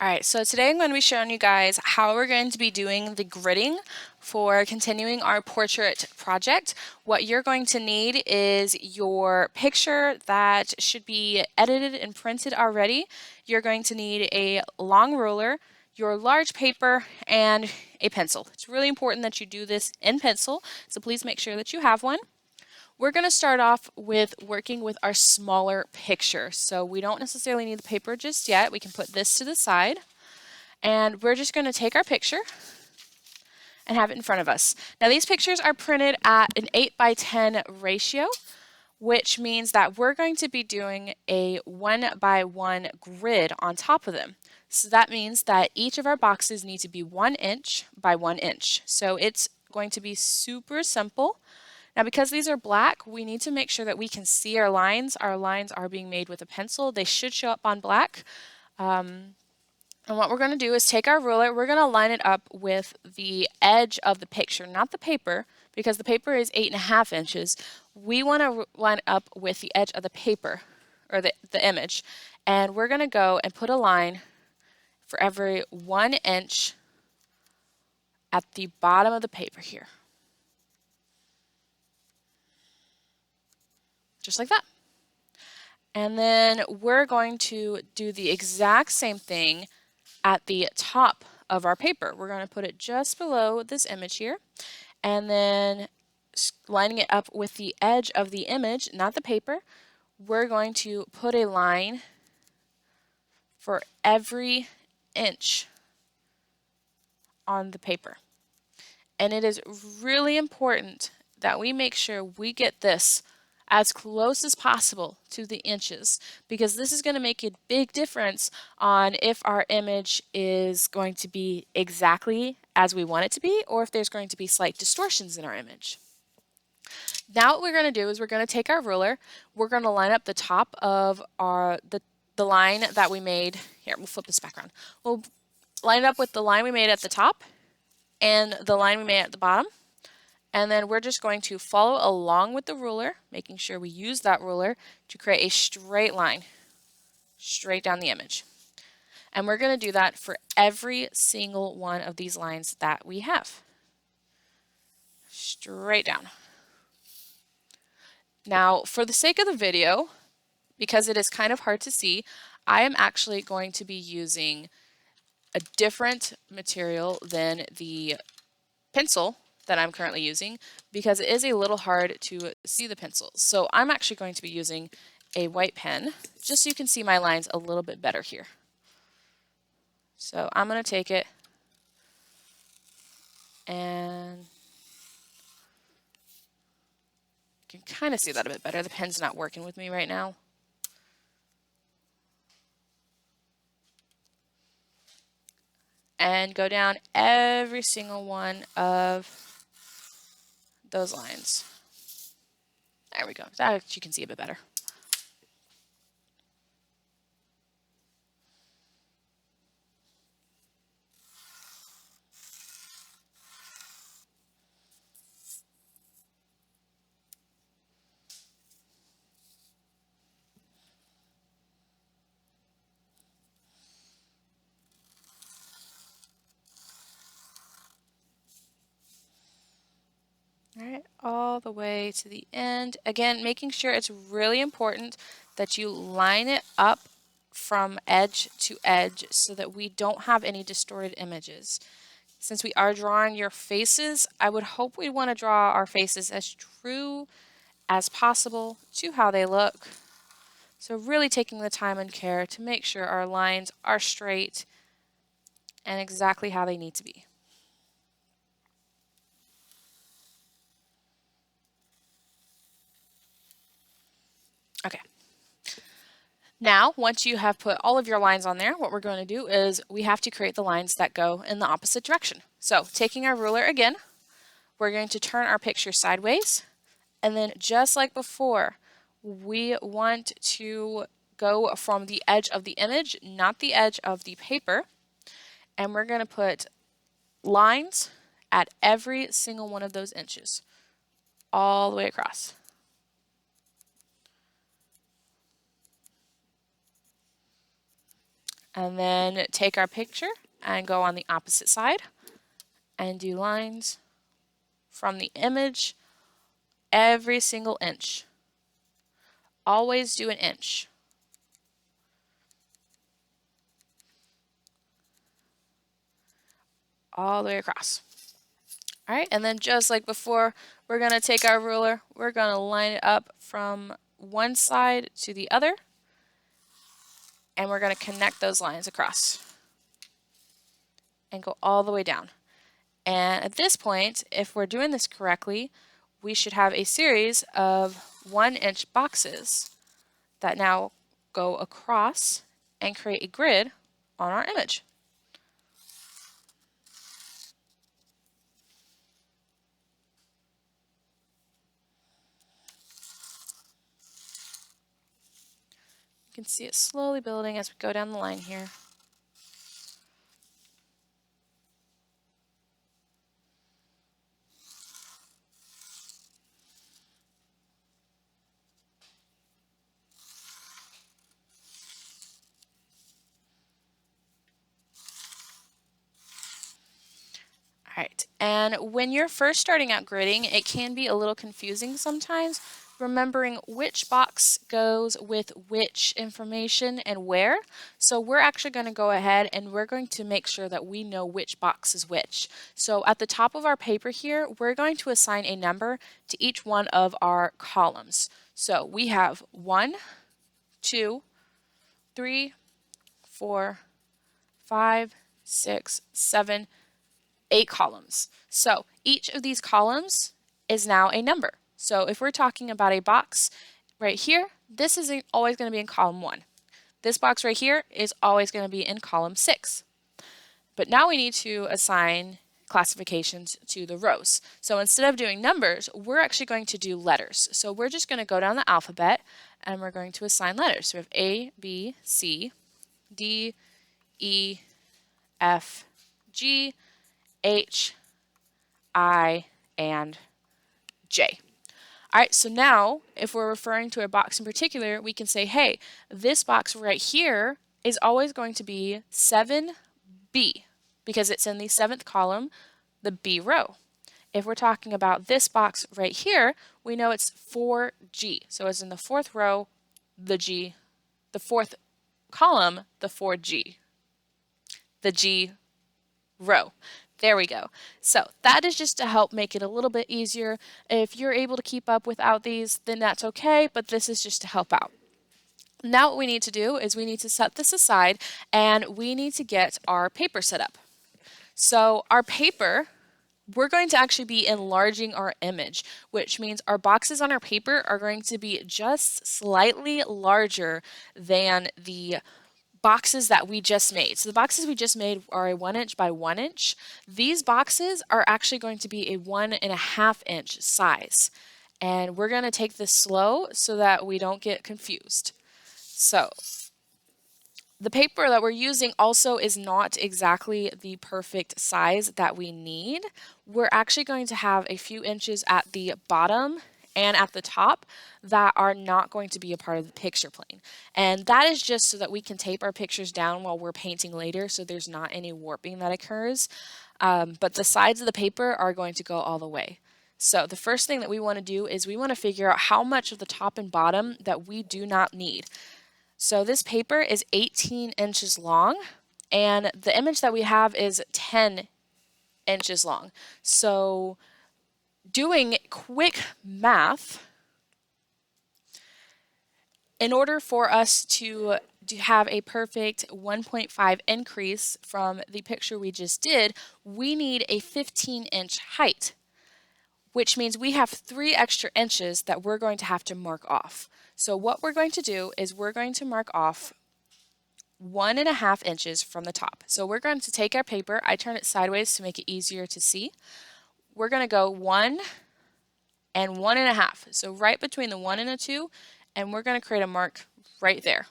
All right, so today I'm going to be showing you guys how we're going to be doing the gridding for continuing our portrait project. What you're going to need is your picture that should be edited and printed already. You're going to need a long ruler, your large paper, and a pencil. It's really important that you do this in pencil, so please make sure that you have one. We're going to start off with working with our smaller picture. So we don't necessarily need the paper just yet. We can put this to the side. And we're just going to take our picture and have it in front of us. Now these pictures are printed at an 8:10 ratio, which means that we're going to be doing a 1:1 grid on top of them. So that means that each of our boxes need to be 1 inch by 1 inch. So it's going to be super simple. Now because these are black, we need to make sure that we can see our lines. Our lines are being made with a pencil. They should show up on black. And what we're going to do is take our ruler, we're going to line it up with the edge of the picture, not the paper, because the paper is 8.5 inches. We want to line it up with the edge of the paper, or the image. And we're going to go and put a line for every 1 inch at the bottom of the paper here. Just like that. And then we're going to do the exact same thing at the top of our paper. We're going to put it just below this image here, and then lining it up with the edge of the image, not the paper, we're going to put a line for every inch on the paper. And it is really important that we make sure we get this as close as possible to the inches, because this is going to make a big difference on if our image is going to be exactly as we want it to be, or if there's going to be slight distortions in our image. Now what we're going to do is we're going to take our ruler, we're going to line up the top of the line that we made. Here, we'll flip this back around. We'll line it up with the line we made at the top and the line we made at the bottom. And then we're just going to follow along with the ruler, making sure we use that ruler to create a straight line, straight down the image. And we're going to do that for every single one of these lines that we have. Straight down. Now, for the sake of the video, because it is kind of hard to see, I am actually going to be using a different material than the pencil that I'm currently using, because it is a little hard to see the pencil. So I'm actually going to be using a white pen, just so you can see my lines a little bit better here. So I'm going to take it and you can kind of see that a bit better. The pen's not working with me right now. And go down every single one of those lines. There we go. That you can see a bit better. All right, all the way to the end. Again, making sure it's really important that you line it up from edge to edge so that we don't have any distorted images. Since we are drawing your faces, I would hope we want to draw our faces as true as possible to how they look. So really taking the time and care to make sure our lines are straight and exactly how they need to be. Okay. Now, once you have put all of your lines on there, what we're going to do is we have to create the lines that go in the opposite direction. So taking our ruler again, we're going to turn our picture sideways. And then just like before, we want to go from the edge of the image, not the edge of the paper. And we're going to put lines at every single one of those inches, all the way across. And then take our picture and go on the opposite side and do lines from the image every single inch. Always do an inch. All the way across. All right, and then just like before, we're going to take our ruler, we're going to line it up from one side to the other, and we're going to connect those lines across and go all the way down. And at this point, if we're doing this correctly, we should have a series of 1-inch boxes that now go across and create a grid on our image. You can see it slowly building as we go down the line here. All right, and when you're first starting out gridding, it can be a little confusing sometimes, remembering which box goes with which information and where. So we're actually going to go ahead and we're going to make sure that we know which box is which. So at the top of our paper here, we're going to assign a number to each one of our columns. So we have 1, 2, 3, 4, 5, 6, 7, 8 columns. So each of these columns is now a number. So if we're talking about a box right here, this is always going to be in column 1. This box right here is always going to be in column 6. But now we need to assign classifications to the rows. So instead of doing numbers, we're actually going to do letters. So we're just going to go down the alphabet and we're going to assign letters. So we have A, B, C, D, E, F, G, H, I, and J. All right, so now if we're referring to a box in particular, we can say, hey, this box right here is always going to be 7B because it's in the 7th column, the B row. If we're talking about this box right here, we know it's 4G. So it's in the 4th row, the G, the 4th column, the 4G, the G row. There we go. So that is just to help make it a little bit easier. If you're able to keep up without these, then that's okay, but this is just to help out. Now what we need to do is we need to set this aside and we need to get our paper set up. So our paper, we're going to actually be enlarging our image, which means our boxes on our paper are going to be just slightly larger than the boxes that we just made. So the boxes we just made are a 1-inch by 1-inch. These boxes are actually going to be a 1.5-inch size. And we're going to take this slow so that we don't get confused. So the paper that we're using also is not exactly the perfect size that we need. We're actually going to have a few inches at the bottom and at the top that are not going to be a part of the picture plane. And that is just so that we can tape our pictures down while we're painting later so there's not any warping that occurs. But the sides of the paper are going to go all the way. So the first thing that we want to do is we want to figure out how much of the top and bottom that we do not need. So this paper is 18 inches long and the image that we have is 10 inches long. So doing quick math, in order for us to have a perfect 1.5 increase from the picture we just did, we need a 15-inch height, which means we have 3 extra inches that we're going to have to mark off. So what we're going to do is we're going to mark off 1.5 inches from the top. So we're going to take our paper, I turn it sideways to make it easier to see. We're going to go 1 and 1.5. So right between the 1 and the 2, and we're going to create a mark right there.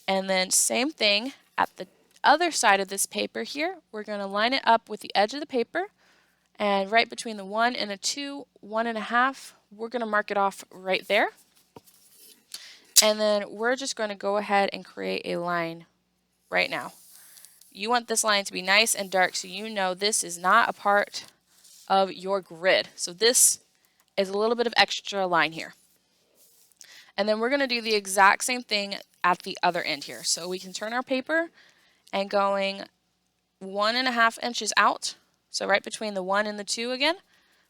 And then same thing at the other side of this paper here, we're going to line it up with the edge of the paper, and right between the 1 and the 2, 1.5, we're going to mark it off right there. And then we're just going to go ahead and create a line right now. You want this line to be nice and dark so you know this is not a part of your grid. So this is a little bit of extra line here. And then we're going to do the exact same thing at the other end here. So we can turn our paper and going 1.5 inches out. So right between the 1 and the 2 again,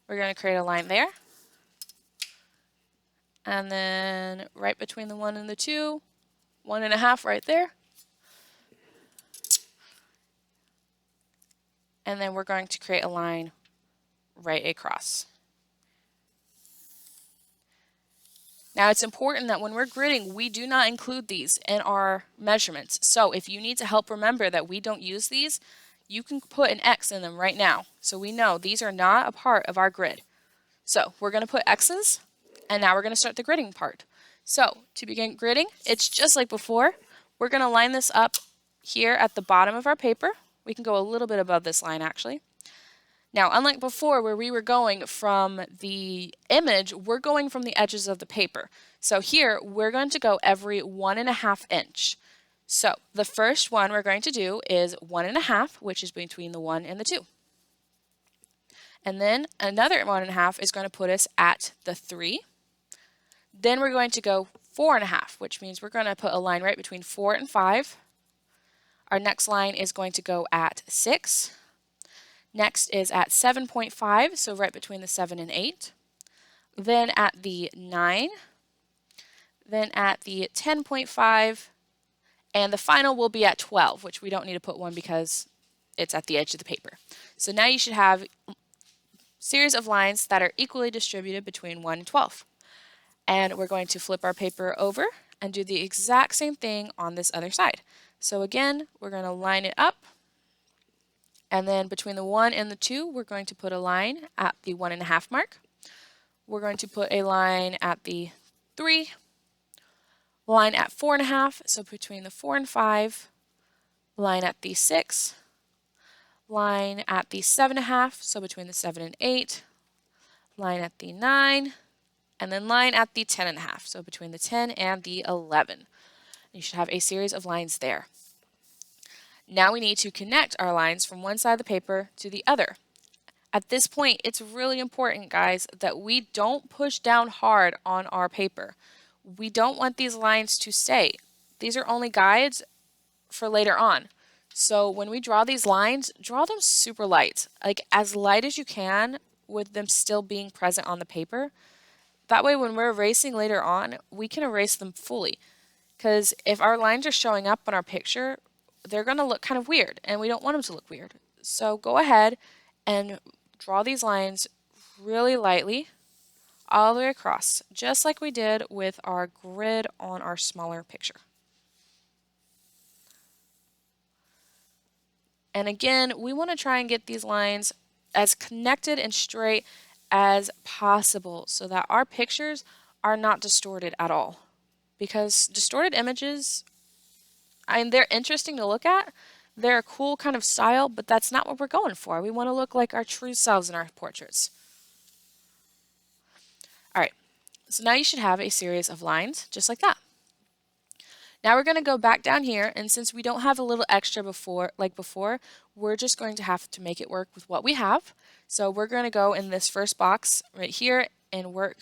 we're going to create a line there. And then right between the 1 and the 2, 1.5 right there. And then we're going to create a line right across. Now it's important that when we're gridding, we do not include these in our measurements. So if you need to help remember that we don't use these, you can put an X in them right now. So we know these are not a part of our grid. So we're going to put X's, and now we're going to start the gridding part. So to begin gridding, it's just like before. We're going to line this up here at the bottom of our paper. We can go a little bit above this line actually. Now, unlike before where we were going from the image, we're going from the edges of the paper. So here, we're going to go every 1.5 inch. So the first one we're going to do is 1.5, which is between the 1 and the 2. And then another 1.5 is going to put us at the 3. Then we're going to go 4.5, which means we're going to put a line right between 4 and 5. Our next line is going to go at 6. Next is at 7.5, so right between the 7 and 8. Then at the 9. Then at the 10.5. And the final will be at 12, which we don't need to put one because it's at the edge of the paper. So now you should have a series of lines that are equally distributed between 1 and 12. And we're going to flip our paper over and do the exact same thing on this other side. So again, we're going to line it up. And then between the 1 and the 2, we're going to put a line at the 1.5 mark. We're going to put a line at the 3, line at 4.5, so between the 4 and 5, line at the 6, line at the 7.5, so between the 7 and 8, line at the 9, and then line at the 10.5, so between the 10 and the 11. You should have a series of lines there. Now we need to connect our lines from one side of the paper to the other. At this point, it's really important, guys, that we don't push down hard on our paper. We don't want these lines to stay. These are only guides for later on. So when we draw these lines, draw them super light, like as light as you can with them still being present on the paper. That way when we're erasing later on, we can erase them fully. Because if our lines are showing up on our picture, they're going to look kind of weird, and we don't want them to look weird. So go ahead and draw these lines really lightly all the way across, just like we did with our grid on our smaller picture. And again, we want to try and get these lines as connected and straight as possible so that our pictures are not distorted at all. Because distorted images, I mean, they're interesting to look at. They're a cool kind of style, but that's not what we're going for. We want to look like our true selves in our portraits. All right, so now you should have a series of lines just like that. Now we're going to go back down here, and since we don't have a little extra before, we're just going to have to make it work with what we have. So we're going to go in this first box right here and work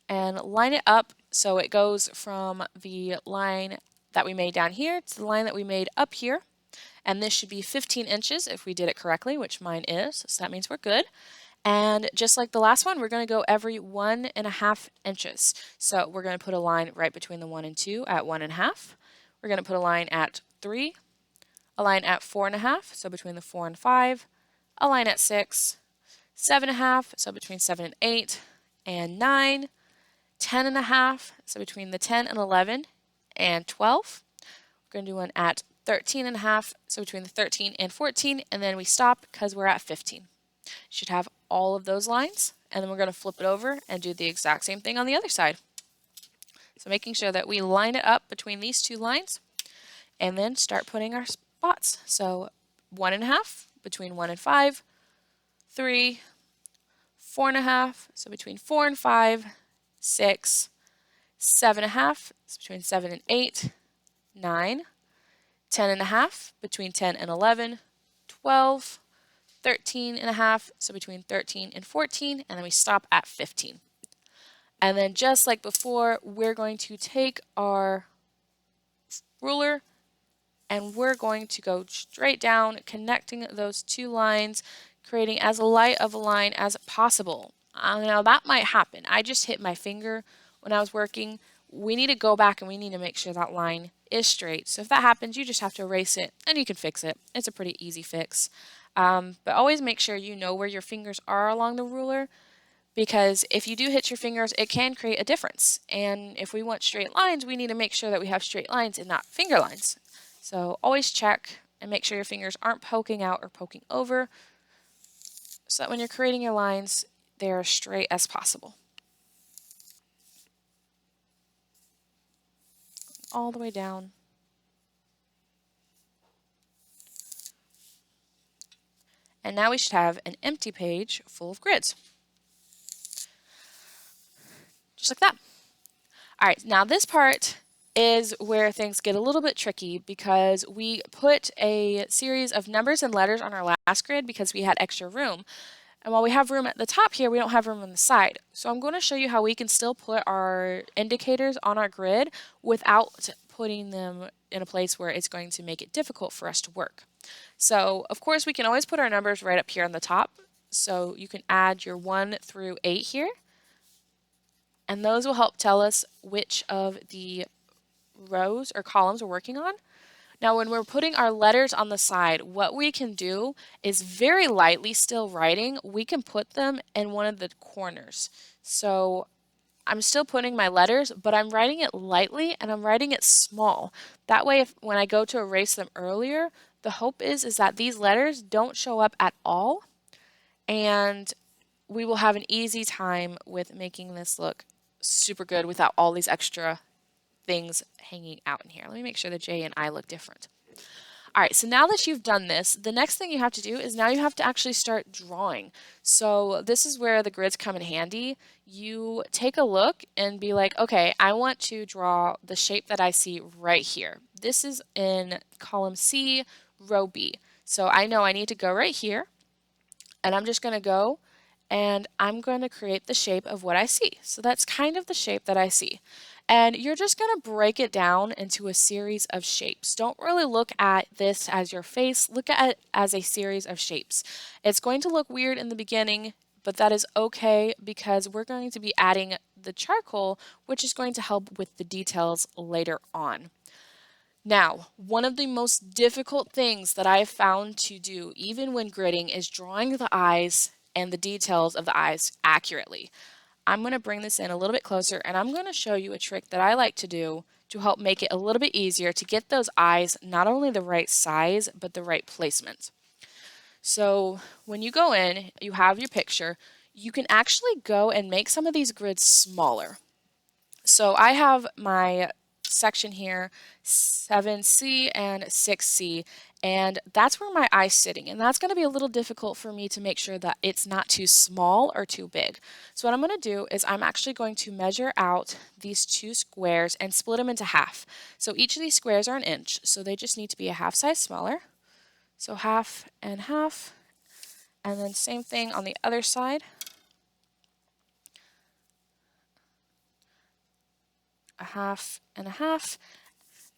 and line it up so it goes from the line that we made down here to the line that we made up here. And this should be 15 inches if we did it correctly, which mine is, so that means we're good. And just like the last one, we're going to go every 1.5 inches. So we're going to put a line right between the 1 and 2 at 1.5. We're going to put a line at 3, a line at 4.5, so between the 4 and 5, a line at 6, 7.5, so between 7 and 8, and 9, 10.5, so between the 10 and 11, and 12. We're going to do one at 13.5, so between the 13 and 14, and then we stop because we're at 15. You should have all of those lines, and then we're going to flip it over and do the exact same thing on the other side. So making sure that we line it up between these two lines, and then start putting our spots. So 1.5 between 1 and 5, 3, 4.5, so between 4 and 5, 6, 7.5, so between 7 and 8, 9, 10 and a half, between 10 and 11, 12, 13 and a half, so between 13 and 14, and then we stop at 15. And then just like before, we're going to take our ruler and we're going to go straight down, connecting those two lines, creating as light of a line as possible. Now that might happen. I just hit my finger when I was working. We need to go back and we need to make sure that line is straight. So if that happens, you just have to erase it and you can fix it. It's a pretty easy fix. But always make sure you know where your fingers are along the ruler, because if you do hit your fingers, it can create a difference. And if we want straight lines, we need to make sure that we have straight lines and not finger lines. So always check and make sure your fingers aren't poking out or poking over, so that when you're creating your lines, they're as straight as possible. All the way down. And now we should have an empty page full of grids. Just like that. All right, now this part is where things get a little bit tricky, because we put a series of numbers and letters on our last grid because we had extra room. And while we have room at the top here, we don't have room on the side. So I'm going to show you how we can still put our indicators on our grid without putting them in a place where it's going to make it difficult for us to work. So of course we can always put our numbers right up here on the top. So you can add your 1 through 8 here. And those will help tell us which of the rows or columns we're working on. Now when we're putting our letters on the side, what we can do is very lightly still writing, we can put them in one of the corners. So I'm still putting my letters, but I'm writing it lightly and I'm writing it small. That way, when I go to erase them earlier, the hope is that these letters don't show up at all, and we will have an easy time with making this look super good without all these extra things hanging out in here. Let me make sure the J and I look different. All right, so now that you've done this, the next thing you have to do is now you have to actually start drawing. So this is where the grids come in handy. You take a look and be like, okay, I want to draw the shape that I see right here. This is in column C, row B. So I know I need to go right here, and I'm just going to go and I'm going to create the shape of what I see. So that's kind of the shape that I see. And you're just going to break it down into a series of shapes. Don't really look at this as your face. Look at it as a series of shapes. It's going to look weird in the beginning, but that is okay because we're going to be adding the charcoal, which is going to help with the details later on. Now, one of the most difficult things that I have found to do, even when gridding, is drawing the eyes and the details of the eyes accurately. I'm going to bring this in a little bit closer and I'm going to show you a trick that I like to do to help make it a little bit easier to get those eyes not only the right size, but the right placement. So when you go in, you have your picture, you can actually go and make some of these grids smaller. So I have my section here, 7C and 6C, and that's where my eye's sitting, and that's going to be a little difficult for me to make sure that it's not too small or too big. So what I'm going to do is I'm actually going to measure out these two squares and split them into half. So each of these squares are an inch, so they just need to be a half size smaller. So half, and then same thing on the other side. A half and a half.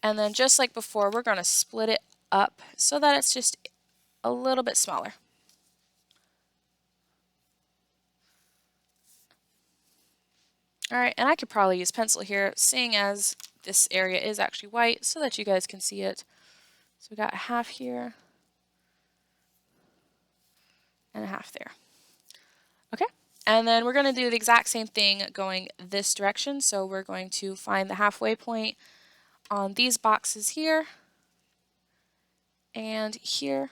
And then just like before, we're going to split it up so that it's just a little bit smaller. All right, and I could probably use pencil here, seeing as this area is actually white, so that you guys can see it. So we got a half here and a half there. Okay, and then we're going to do the exact same thing going this direction. So we're going to find the halfway point on these boxes here and here.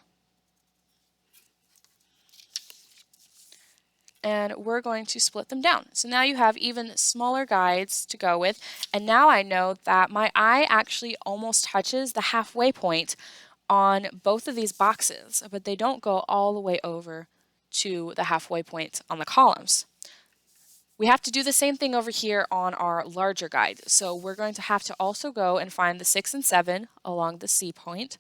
And we're going to split them down. So now you have even smaller guides to go with, and now I know that my eye actually almost touches the halfway point on both of these boxes, but they don't go all the way over to the halfway point on the columns. We have to do the same thing over here on our larger guide. So we're going to have to also go and find the 6 and 7 along the C point,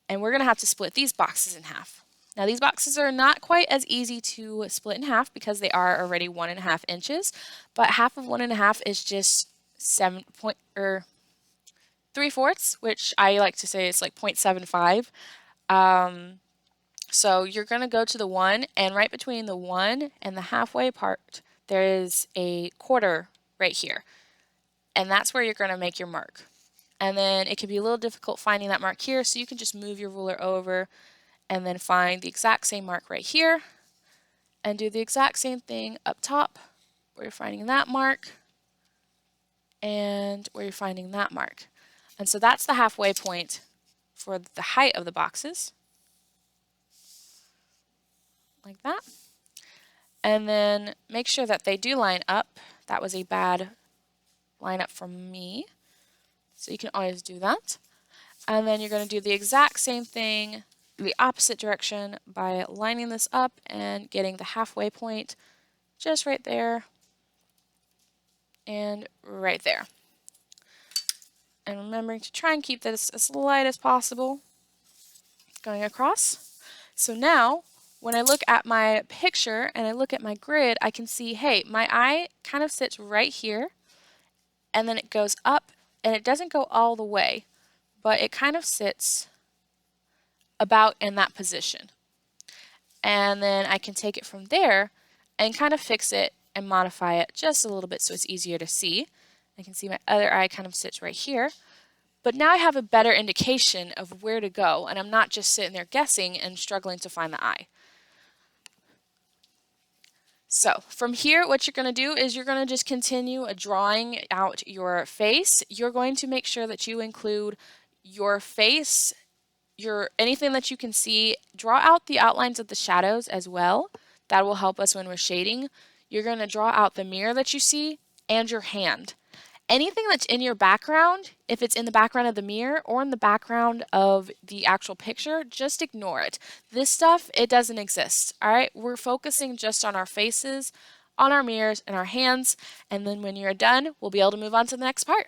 and we're going to have to split these boxes in half. Now these boxes are not quite as easy to split in half because they are already 1.5 inches, but half of 1.5 is just 3/4, which I like to say is like 0.75. So you're going to go to the 1, and right between the 1 and the halfway part, there is a quarter right here. And that's where you're going to make your mark. And then it can be a little difficult finding that mark here, so you can just move your ruler over and then find the exact same mark right here and do the exact same thing up top where you're finding that mark and where you're finding that mark. And so that's the halfway point for the height of the boxes, like that. And then make sure that they do line up. That was a bad lineup from me, so you can always do that. And then you're going to do the exact same thing the opposite direction by lining this up and getting the halfway point just right there and right there. And remembering to try and keep this as light as possible going across. So now when I look at my picture and I look at my grid, I can see, hey, my eye kind of sits right here, and then it goes up, and it doesn't go all the way, but it kind of sits about in that position. And then I can take it from there and kind of fix it and modify it just a little bit so it's easier to see. I can see my other eye kind of sits right here. But now I have a better indication of where to go, and I'm not just sitting there guessing and struggling to find the eye. So from here, what you're going to do is you're going to just continue drawing out your face. You're going to make sure that you include your face, anything that you can see. Draw out the outlines of the shadows as well. That will help us when we're shading. You're going to draw out the mirror that you see and your hand. Anything that's in your background, if it's in the background of the mirror or in the background of the actual picture, just ignore it. This stuff, it doesn't exist, all right? We're focusing just on our faces, on our mirrors, and our hands, and then when you're done, we'll be able to move on to the next part.